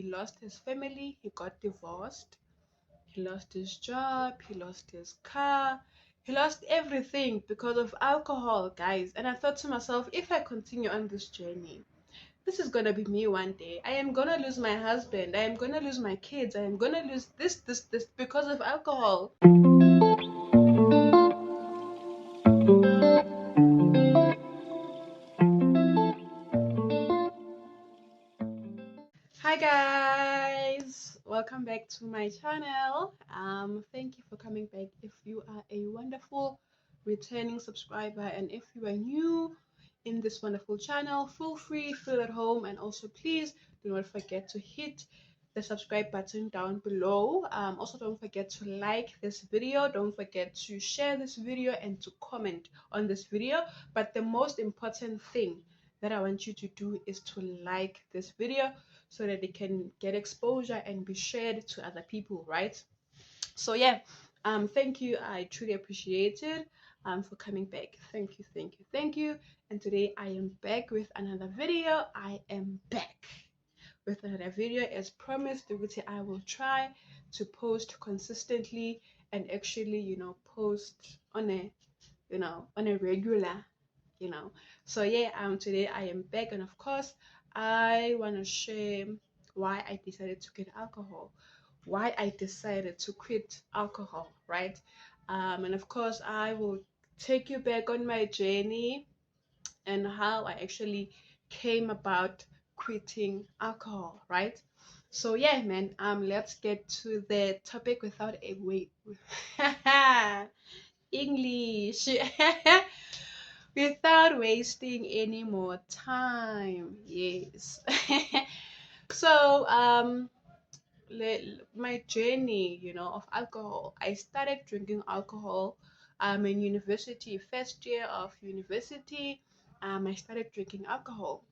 lost his family, he got divorced, he lost his job, he lost his car, he lost everything because of alcohol, guys. And I thought to myself, if I continue on this journey, this is gonna be me one day. I am gonna lose my husband, I am gonna lose my kids, I am gonna lose this because of alcohol. Hi guys, welcome back to my channel. Thank you for coming back. If you are a wonderful returning subscriber, and if you are new in this wonderful channel, feel free, feel at home, and also please do not forget to hit the subscribe button down below. Also don't forget to like this video, don't forget to share this video, and to comment on this video. But the most important thing that I want you to do is to like this video so that it can get exposure and be shared to other people, right? So yeah, thank you. I truly appreciate it for coming back. Thank you, thank you, thank you. And today I am back with another video. I am back with another video. As promised, I will try to post consistently and actually, post on a on a regular, so yeah, today I am back, and of course I want to share why I decided to quit alcohol, why I decided to quit alcohol, right? And of course I will take you back on my journey and how I actually came about quitting alcohol, right? So yeah, man, let's get to the topic without a wait. English. Without wasting any more time. Yes. So my journey, of alcohol. I started drinking alcohol in university, first year of university. I started drinking alcohol.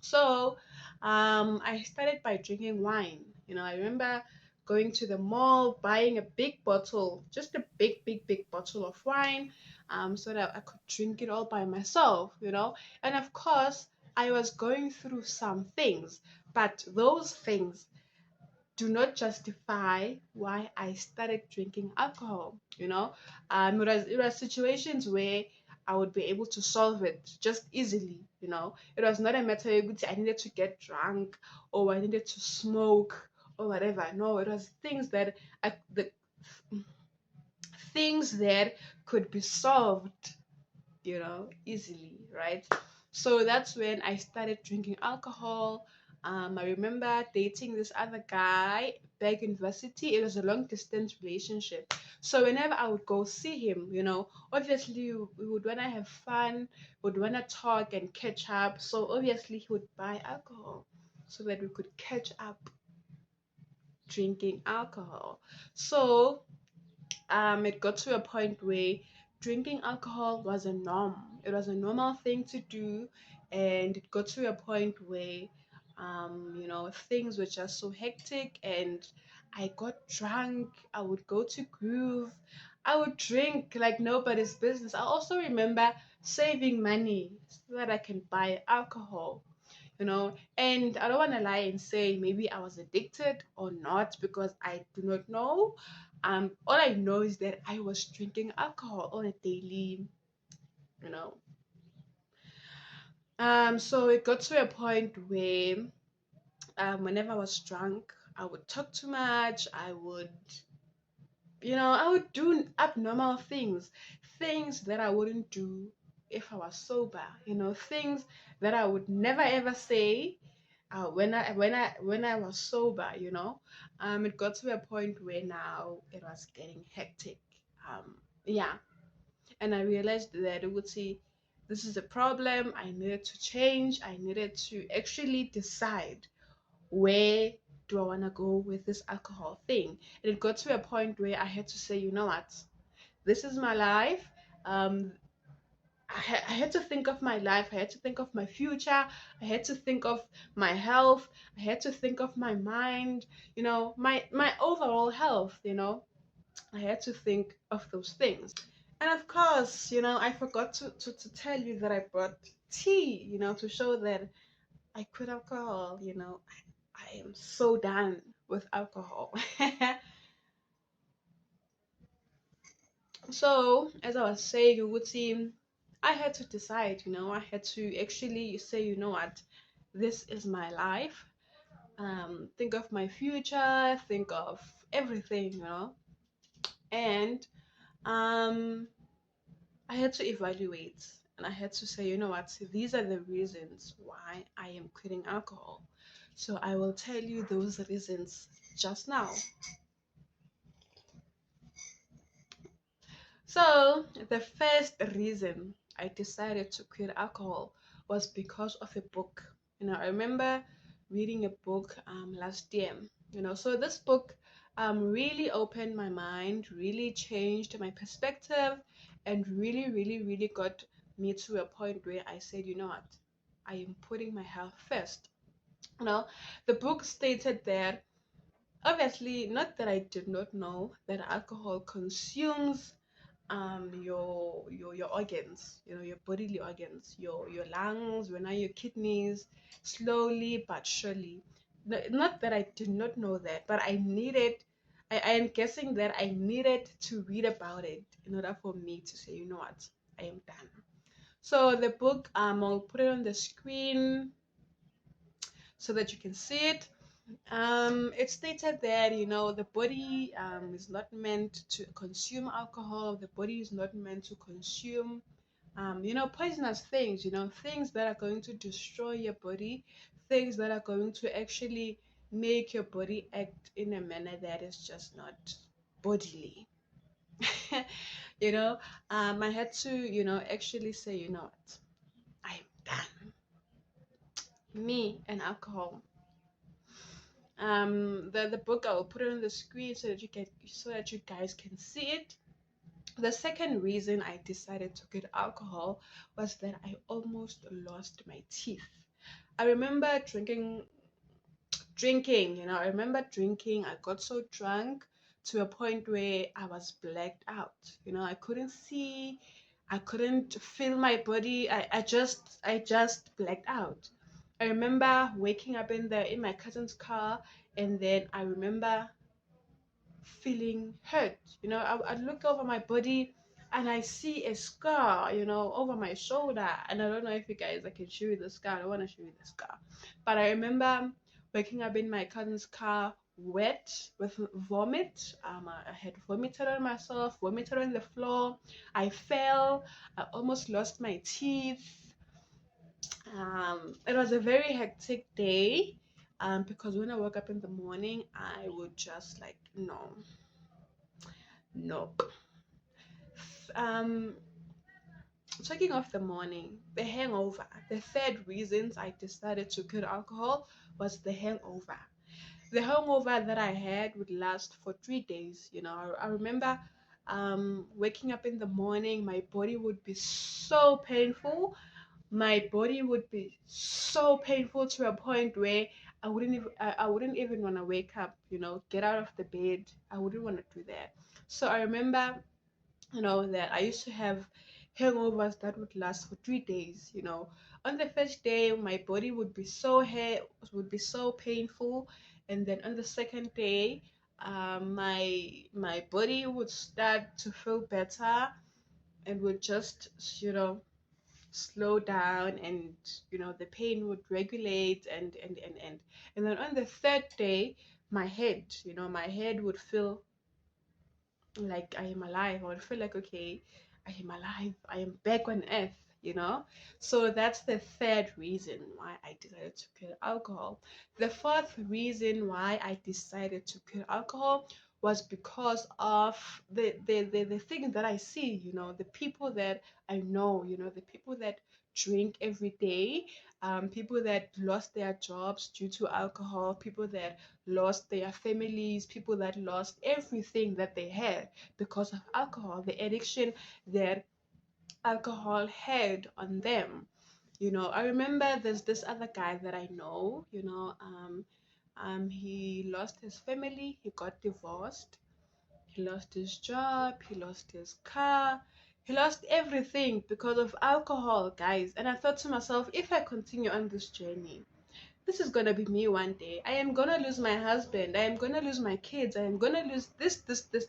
So I started by drinking wine. I remember going to the mall, buying a big bottle, just a big bottle of wine, so that I could drink it all by myself. And of course, I was going through some things, but those things do not justify why I started drinking alcohol. It was situations where I would be able to solve it just easily. It was not a matter of I needed to get drunk or I needed to smoke or whatever. No, it was things that could be solved, easily, right? So that's when I started drinking alcohol. I remember dating this other guy back in university. It was a long distance relationship. So whenever I would go see him, obviously we would wanna have fun, would wanna talk and catch up. So obviously he would buy alcohol so that we could catch up drinking alcohol. So it got to a point where drinking alcohol was a norm. It was a normal thing to do, and it got to a point where, things were just so hectic, and I got drunk. I would go to Groove. I would drink like nobody's business. I also remember saving money so that I can buy alcohol. And I don't want to lie and say maybe I was addicted or not, because I do not know. All I know is that I was drinking alcohol on a daily, you know so it got to a point where, whenever I was drunk, I would talk too much. I would do abnormal things that I wouldn't do if I was sober. Things that I would never ever say when I was sober. It got to a point where now it was getting hectic. Yeah, and I realized that it would see this is a problem. I needed to change. I needed to actually decide where do I want to go with this alcohol thing. And it got to a point where I had to say, you know what, this is my life. um I had to think of my life. I had to think of my future. I had to think of my health. I had to think of my mind, my overall health. I had to think of those things. And of course, I forgot to tell you that I brought tea, to show that I quit alcohol. I am so done with alcohol. So, as I was saying, you would see, I had to decide, I had to actually say, you know what, this is my life. Think of my future, think of everything. And um, I had to evaluate and I had to say, you know what, these are the reasons why I am quitting alcohol. So I will tell you those reasons just now. So, the first reason I decided to quit alcohol was because of a book. I remember reading a book last year. So this book really opened my mind, really changed my perspective, and really, really, really got me to a point where I said, you know what, I am putting my health first. You know, the book stated that obviously, not that I did not know that alcohol consumes your organs, your bodily organs, your lungs, your kidneys, slowly but surely. Not that I did not know that, but I am guessing that I needed to read about it in order for me to say, you know what, I am done. So the book, I'll put it on the screen so that you can see it. It stated that the body is not meant to consume alcohol. The body is not meant to consume poisonous things. Things that are going to destroy your body, things that are going to actually make your body act in a manner that is just not bodily. you know, I had to actually say, you know what, I'm done. Me and alcohol. The book, I will put it on the screen so that you guys can see it. The second reason I decided to quit alcohol was that I almost lost my teeth. I remember drinking. I remember drinking. I got so drunk to a point where I was blacked out. I couldn't see, I couldn't feel my body. I just blacked out. I remember waking up in my cousin's car, and then I remember feeling hurt. I look over my body and I see a scar, over my shoulder. And I don't know if you guys, I can show you the scar. I don't want to show you the scar. But I remember waking up in my cousin's car wet with vomit. I had vomited on myself, vomited on the floor. I fell. I almost lost my teeth. It was a very hectic day because when I woke up in the morning, I would just like, no, nope. Um, Talking of the morning, the hangover. The third reasons I decided to quit alcohol was the hangover. The hangover that I had would last for 3 days. I remember waking up in the morning, my body would be so painful. My body would be so painful to a point where I wouldn't even want to wake up, get out of the bed. I wouldn't want to do that. So I remember that I used to have hangovers that would last for 3 days. On the first day, my body would be so painful, and then on the second day, my body would start to feel better and would just slow down, and the pain would regulate, and then on the third day, my head would feel like I am alive. I would feel like, okay, I am alive. I am back on earth, you know? So that's the third reason why I decided to quit alcohol. The fourth reason why I decided to quit alcohol was because of the things that I see, the people that I know, the people that drink every day, people that lost their jobs due to alcohol, people that lost their families, people that lost everything that they had because of alcohol, the addiction that alcohol had on them. I remember there's this other guy that I know, he lost his family, he got divorced, he lost his job, he lost his car, he lost everything because of alcohol, guys. And I thought to myself, if I continue on this journey, this is gonna be me one day. I am gonna lose my husband. I am gonna lose my kids. I am gonna lose this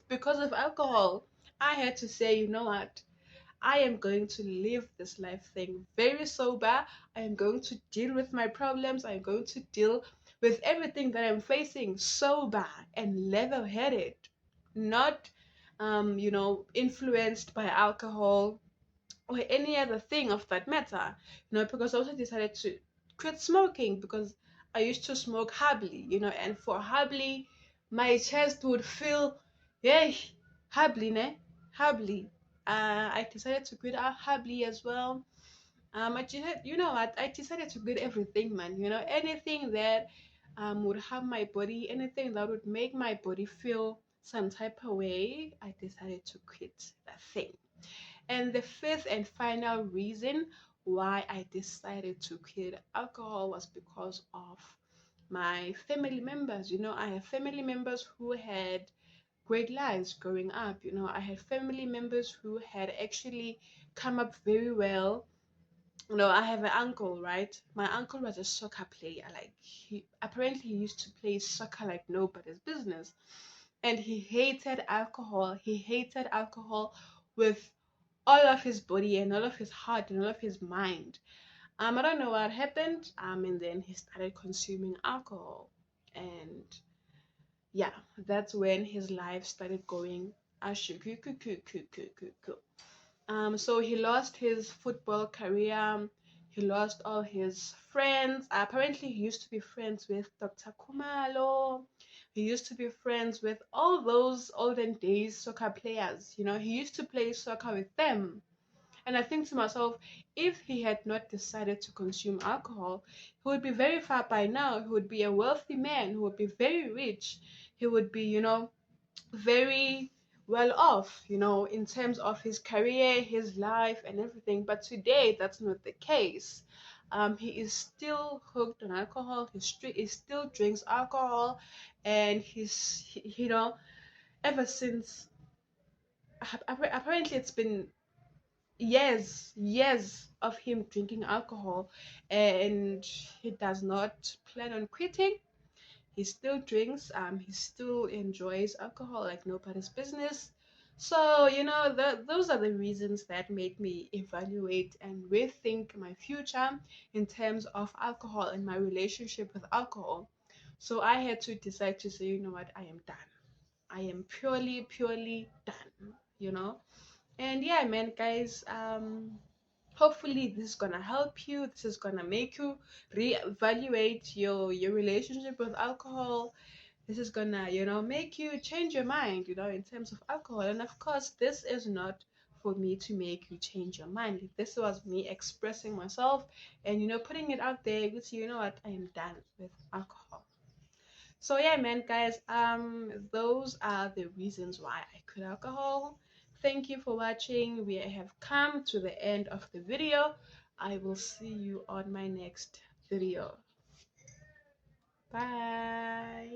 because of alcohol. I had to say, you know what? I am going to live this life thing very sober. I am going to deal with my problems. I am going to deal with everything that I'm facing sober and level headed, not, influenced by alcohol or any other thing of that matter. Because I also decided to quit smoking because I used to smoke happily, and for happily, my chest would feel, yeah, happily, ne? Happily. I decided to quit out happily as well. I decided, you know what? I decided to quit everything, man. Anything that would harm my body, anything that would make my body feel some type of way, I decided to quit that thing. And the fifth and final reason why I decided to quit alcohol was because of my family members. I have family members who had great lives growing up. I had family members who had actually come up very well. I have an uncle, right? My uncle was a soccer player. Like, he apparently he used to play soccer like nobody's business. And he hated alcohol. He hated alcohol with all of his body and all of his heart and all of his mind. I don't know what happened. And then he started consuming alcohol. And yeah, that's when his life started going ashukukukukukuku. So he lost his football career. He lost all his friends. Apparently, he used to be friends with Dr. Kumalo. He used to be friends with all those olden days soccer players. He used to play soccer with them. And I think to myself, if he had not decided to consume alcohol, he would be very far by now. He would be a wealthy man. He would be very rich. He would be, very well off, in terms of his career, his life, and everything. But today, that's not the case. He is still hooked on alcohol. He still drinks alcohol, and ever since. Apparently, it's been years of him drinking alcohol, and he does not plan on quitting. He still drinks, he still enjoys alcohol like nobody's business. So, those are the reasons that made me evaluate and rethink my future in terms of alcohol and my relationship with alcohol. So I had to decide to say, you know what, I am done. I am purely done, and yeah, man, guys, hopefully this is gonna help you. This is gonna make you reevaluate your relationship with alcohol. This is gonna, make you change your mind, in terms of alcohol. And of course, this is not for me to make you change your mind. This was me expressing myself and, putting it out there with you know what, I am done with alcohol. So yeah, man, guys, those are the reasons why I quit alcohol. Thank you for watching. We have come to the end of the video. I will see you on my next video. Bye.